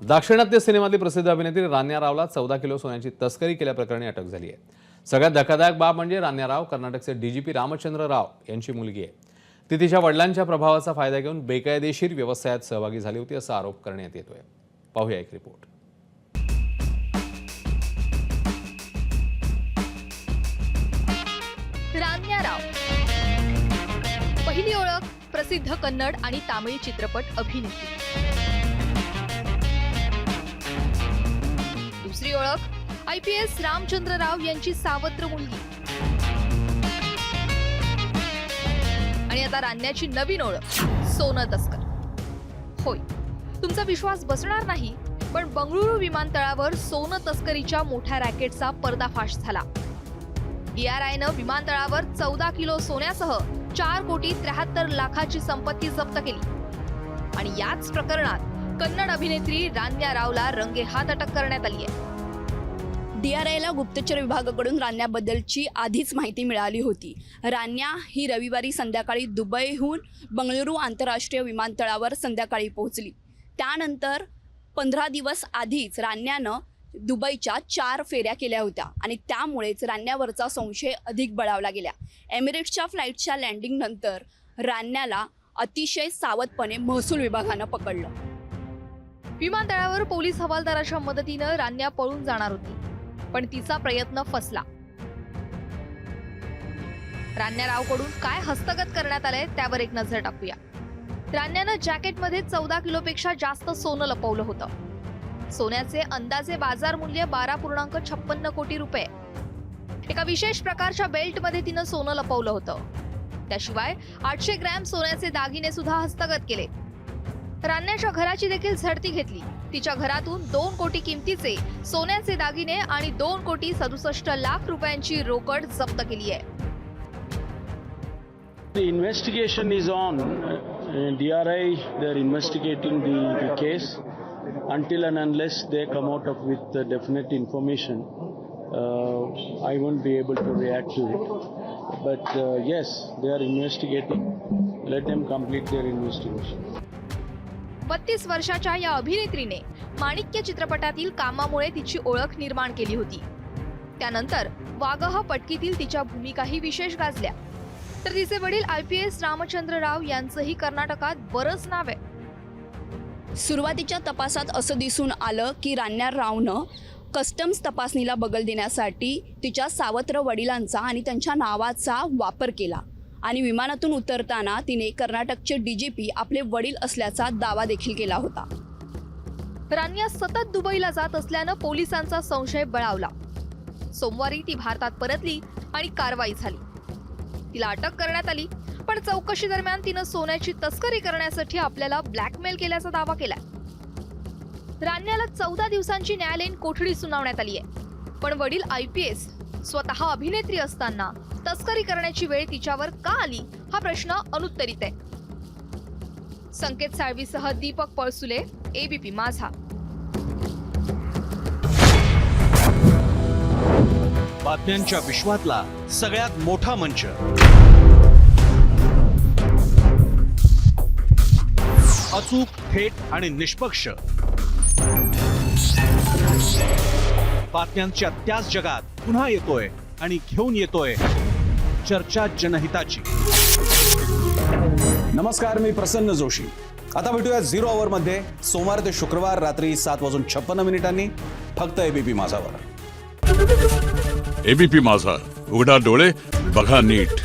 दाक्षिणात्य सिनेमातली प्रसिद्ध अभिनेत्री रान्या रावला 14 किलो सोन्याची तस्करी केल्याप्रकरणी अटक झाली आहे। सगळ्यात धक्कादायक बाब म्हणजे रान्या राव कर्नाटकचे डीजीपी रामचंद्र राव यांची मुलगी आहे। ती तिच्या वडिलांच्या प्रभावाचा फायदा घेऊन बेकायदेशीर व्यवसायात सहभागी झाली होती असा आरोप करण्यात येतोय। पाहूया एक रिपोर्ट। रान्या राव पहिली ओळख प्रसिद्ध कन्नड आणि तामिळ चित्रपट अभिनेत्री। दुसरी ओळख IPS रामचंद्र राव यांची सावत्र मुलगी। आणि आता रान्याची नवीन ओळख सोनं तस्कर। होय, तुमचा विश्वास बसणार नाही, पण बंगळुरू विमानतळावर सोनं तस्करीच्या मोठ्या रॅकेटचा पर्दाफाश झाला। DRIनं विमानतळावर 14 किलो सोन्यासह 4,73,00,000ची संपत्ती जप्त केली। आणि याच प्रकरणात कन्नड अभिनेत्री रान्या रावला रंगेहात अटक करण्यात आली आहे। DRIला गुप्तचर विभागाकडून रान्याबद्दलची आधीच माहिती मिळाली होती। रान्या ही रविवारी संध्याकाळी दुबईहून बंगळुरू आंतरराष्ट्रीय विमानतळावर संध्याकाळी पोहोचली। त्यानंतर 15 दिवस आधीच रान्यानं दुबईच्या 4 फेऱ्या केल्या होत्या आणि त्यामुळेच रान्यावरचा संशय अधिक बळावला गेला। एमिरेट्सच्या फ्लाईटच्या लँडिंग नंतर रान्याला अतिशय सावधपणे महसूल विभागानं पकडलं। विमानतळावर पोलीस हवालदाराच्या मदतीनं रान्या पळून जाणार होती, पण तिचा प्रयत्न फसला। रान्या रावकडून काय हस्तगत करण्यात आलंय त्यावर एक नजर टाकूया। रान्यानं जॅकेटमध्ये 14 किलोपेक्षा जास्त सोनं लपवलं होतं। सोन्याचे अंदाजे बाजार मूल्य 12.56 कोटी रुपये। एका विशेष प्रकारच्या बेल्टमध्ये तिनं सोनं लपवलं होतं। त्याशिवाय 800 ग्रॅम सोन्याचे दागिने सुद्धा हस्तगत केले। रान्याच्या घराची देखील झडती घेतली। तिच्या घरातून 2 कोटी किमतीचे सोन्याचे दागिने आणि 2,67,00,000 रुपयांची रोकड जप्त केली आहे। The investigation is on. DRI, they are investigating the case. Until and unless they come out of with definite information, I won't be able to react to it. But yes, they are investigating. Let them complete their investigation. 32 वर्षाच्या या अभिनेत्रीने माणिक्य चित्रपटातील कामामुळे तिची ओळख निर्माण केली होती। त्यानंतर वागह पटकीतील तिच्या भूमिकाही विशेष गाजल्या। तर तिचे वडील IPS रामचंद्र राव यांचंही कर्नाटकात बरंच नाव आहे। सुरुवातीच्या तपासात असं दिसून आलं की रान्या रावनं कस्टम्स तपासणीला बगल देण्यासाठी तिच्या सावत्र वडिलांचा आणि त्यांच्या नावाचा वापर केला आणि विमानातून उतरताना तिने कर्नाटकचे DGP आपले वडील असल्याचा दावा देखील केला होता। रान्या सतत दुबईला जात असल्यानं पोलिसांचा संशय बळावला। सोमवारी ती भारतात परतली आणि कारवाई झाली। तिला अटक करण्यात आली, पण चौकशी दरम्यान तिनं सोन्याची तस्करी करण्यासाठी आपल्याला ब्लॅकमेल केल्याचा दावा केलाय। रान्याला 14 दिवसांची न्यायालयीन कोठडी सुनावण्यात आली आहे, पण वडील IPS स्वतः अभिनेत्री असताना तस्करी करण्याची वेळ तिच्यावर का आली हा प्रश्न अनुत्तरित आहे। संकेत साळवीसह दीपक पळसुले, ABP माझा। बातम्यांच्या विश्वातला सगळ्यात मोठा मंच, अचूक, थेट आणि निष्पक्ष बातम्यांच्या त्याच जगात पुन्हा येतोय आणि घेऊन येतोय चर्चा जनहिताची। नमस्कार, मी प्रसन्न जोशी। आता भेटूया 0 आवर मध्ये सोमवार ते शुक्रवार रात्री 7:56 फक्त ABP माझावर। ABP माझा, उघडा डोळे बघा नीट।